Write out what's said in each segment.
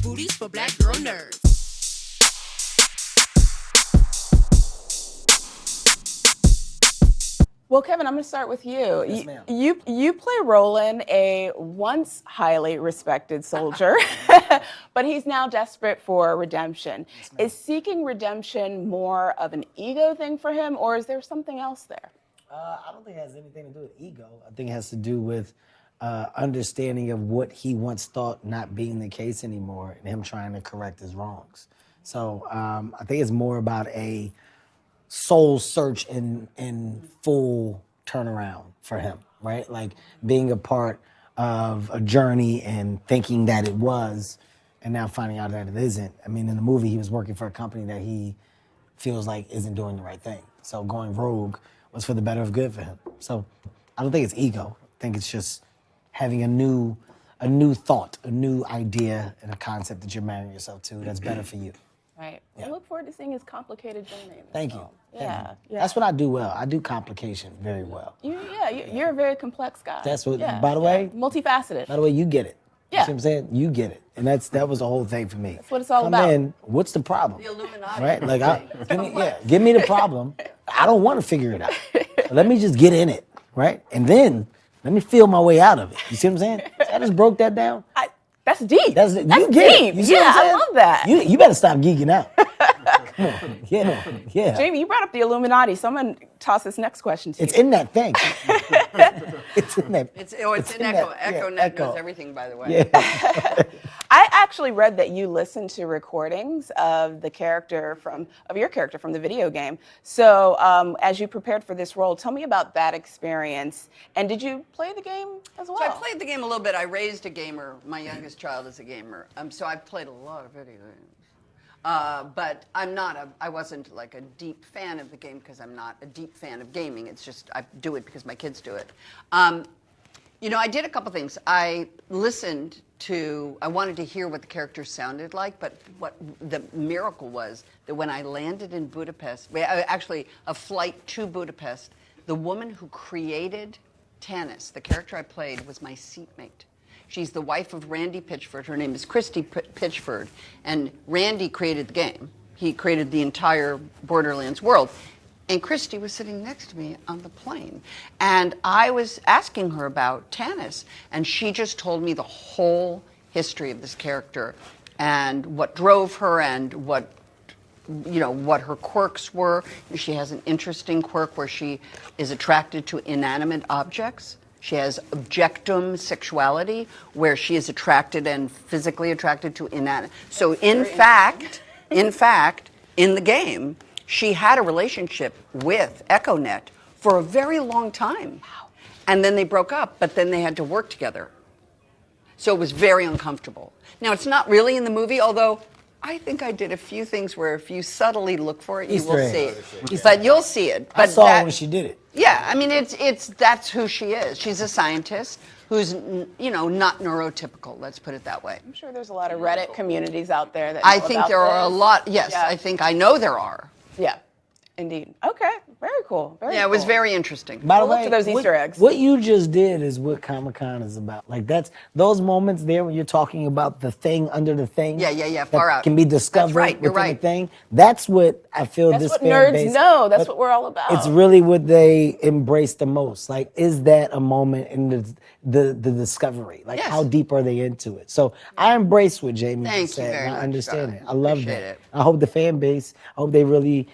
booties for black girl nerds. Well, Kevin, I'm going to start with you. Yes, ma'am. You play Roland, a once highly respected soldier, but he's now desperate for redemption. Is seeking redemption more of an ego thing for him, or is there something else there? I don't think it has anything to do with ego. I think it has to do with understanding of what he once thought not being the case anymore, and him trying to correct his wrongs. So I think it's more about a soul search and full turnaround for him, right? Like being a part of a journey and thinking that it was, and now finding out that it isn't. I mean, in the movie, he was working for a company that he feels like isn't doing the right thing. So going rogue was for the better of good for him. So I don't think it's ego. I think it's just having a new thought, a new idea, and a concept that you're marrying yourself to that's better for you. Right. Yeah. I look forward to seeing his complicated journey. Thank you. Yeah. That's what I do well. I do complication very well. You're a very complex guy. That's what, by the way, multifaceted. By the way, you get it. Yeah. You see what I'm saying? You get it. And that was the whole thing for me. That's what it's all Come about. in, what's the problem? The Illuminati. Right? Like, give me the problem. I don't want to figure it out. Let me just get in it, right? And then let me feel my way out of it. You see what I'm saying? I just broke that down. That's deep. That's you deep. get it. You see what I'm I saying? love that. You better stop geeking out. Come on. Yeah. Jamie, you brought up the Illuminati. Someone toss this next question to you. It's in that thing. It's in that. It's in Echo. EchoNet knows everything, by the way. Yeah. I actually read that you listened to recordings of your character from the video game. So as you prepared for this role, tell me about that experience. And did you play the game as well? So I played the game a little bit. I raised a gamer. My youngest child is a gamer. So I've played a lot of video games. But I wasn't like a deep fan of the game because I'm not a deep fan of gaming. It's just, I do it because my kids do it. I did a couple things. I wanted to hear what the characters sounded like, but what the miracle was that when I landed in Budapest, actually a flight to Budapest, the woman who created Tannis, the character I played, was my seatmate. She's the wife of Randy Pitchford. Her name is Christy Pitchford. And Randy created the game. He created the entire Borderlands world. And Christy was sitting next to me on the plane. And I was asking her about Tannis. And she just told me the whole history of this character and what drove her and what her quirks were. She has an interesting quirk where she is attracted to inanimate objects. She has objectum sexuality, where she is attracted and physically attracted to inanimate. So in fact, in the game, she had a relationship with EchoNet for a very long time. Wow. And then they broke up, but then they had to work together. So it was very uncomfortable. Now, it's not really in the movie, although I think I did a few things where if you subtly look for it, you will see it. But you'll see it. But I saw it when she did it. Yeah, I mean, that's who she is. She's a scientist who's, not neurotypical, let's put it that way. I'm sure there's a lot of Reddit communities out there that I know think about there are a this. lot, yes, Yeah. I know there are. Yeah, indeed. Okay, very cool. Very Yeah, it cool. was very interesting. By the We'll look way, for those Easter eggs. What you just did is what Comic-Con is about. Like those moments there when you're talking about the thing under the thing. Yeah, far that out. Can be discovered That's right, you're within right. the thing. That's what I feel That's this what fan nerds base. know. That's but what we're all about. It's really what they embrace the most. Like, is that a moment in the discovery? Like, Yes. how deep are they into it? So I embrace what Jamie Thank just you said. very And I much, understand Scott. it. I love Appreciate that. it. I hope the fan base, I hope they really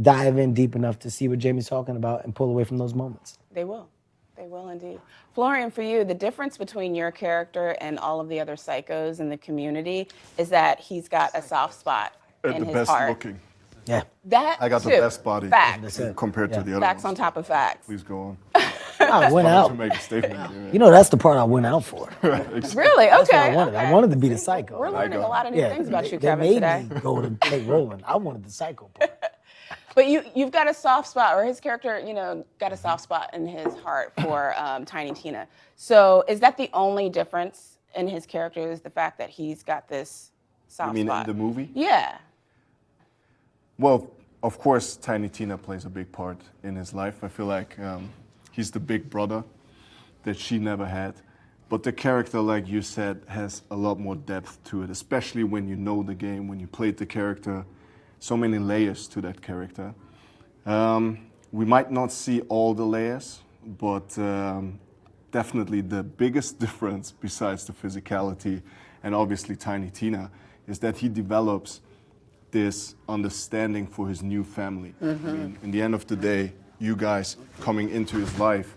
dive in deep enough to see what Jamie's talking about and pull away from those moments. They will. They will indeed. Florian, for you, the difference between your character and all of the other psychos in the community is that he's got a soft spot in And the his best heart. looking. Yeah. That I got too. the best body Facts. compared to the other Facts ones. on top of facts. Please go on. I went To out. make a statement. You know, that's the part I went out for. Really? Okay. That's what I wanted. okay. I wanted to be the psycho. We're learning a lot of new Yeah, things about you, they Kevin, made today. me go to play Roland. I wanted the psycho part. But you've got a soft spot, or his character, got a soft spot in his heart for Tiny Tina. So is that the only difference in his character, is the fact that he's got this soft You mean spot? in the movie? Yeah. Well, of course, Tiny Tina plays a big part in his life. I feel like he's the big brother that she never had. But the character, like you said, has a lot more depth to it, especially when you know the game, when you played the character. So many layers to that character. We might not see all the layers, but definitely the biggest difference, besides the physicality and obviously Tiny Tina, is that he develops this understanding for his new family. I mean, in the end of the day, you guys coming into his life,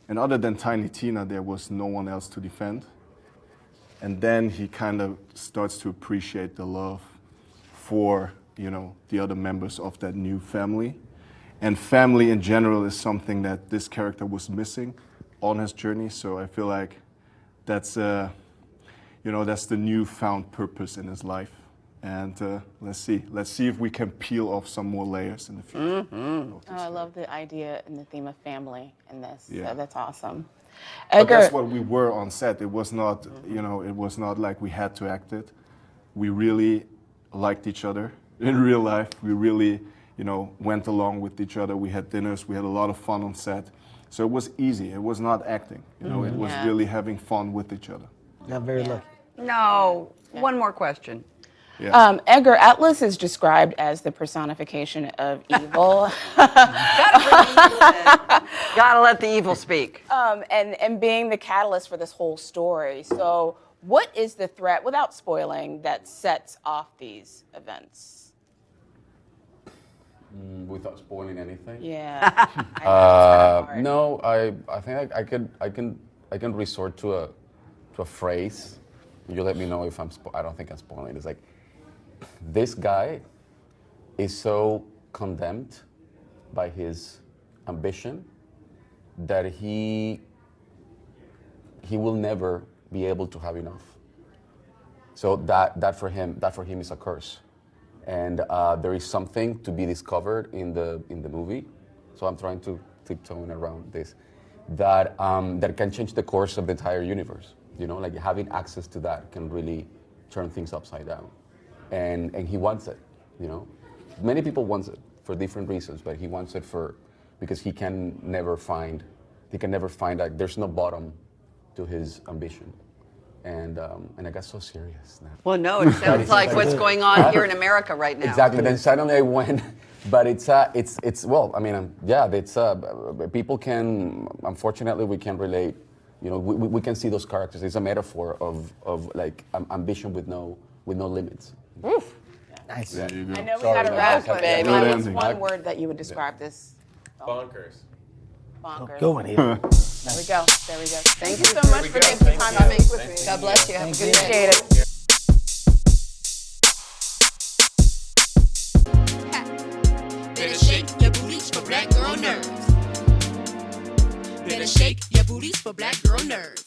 and other than Tiny Tina, there was no one else to defend. And then he kind of starts to appreciate the love for, you know, the other members of that new family. And family in general is something that this character was missing on his journey. So I feel like that's, you know, that's the newfound purpose in his life. And let's see if we can peel off some more layers in the future. Oh, I love the idea and the theme of family in this. Yeah. So that's awesome. But Edgar, that's what we were on set. It was not, you know, it was not like we had to act it. We really liked each other in real life. We really, you know, went along with each other. We had dinners. We had a lot of fun on set. So it was easy. It was not acting. You know, it was Yeah. really having fun with each other. Not very lucky. No. One more question. Yeah. Edgar, Atlas is described as the personification of evil. Gotta let the evil speak. and being the catalyst for this whole story. So what is the threat, without spoiling, that sets off these events? Without spoiling anything. Yeah. I know it's kinda hard. No, I think I can resort to a phrase. You let me know if I don't think I'm spoiling. It's like, this guy is so condemned by his ambition that he will never be able to have enough. So that for him is a curse. And there is something to be discovered in the movie. So I'm trying to tiptoe around this. That can change the course of the entire universe. You know, like having access to that can really turn things upside down. And he wants it, you know. Many people want it for different reasons, but he wants it because he can never find that there's no bottom to his ambition. And I got so serious now. Well, no, it sounds like what's going on here in America right now. Exactly. Then suddenly I went, but it's well, I mean, yeah, it's people can, unfortunately, we can relate. You know, we can see those characters. It's a metaphor of like ambition with no limits. Oof. Nice. There you go. I know we Sorry, got to no, wrap, that's but okay. Good what's ending. one word that you would describe this? Bonkers. Bonkers. Go in here. There we go. There we go. Thank you so much for taking the time to Thank speak you. with me. God bless you. Have a good day. Appreciate it. Better shake your booties for black girl nerves. Better shake your booties for black girl nerves.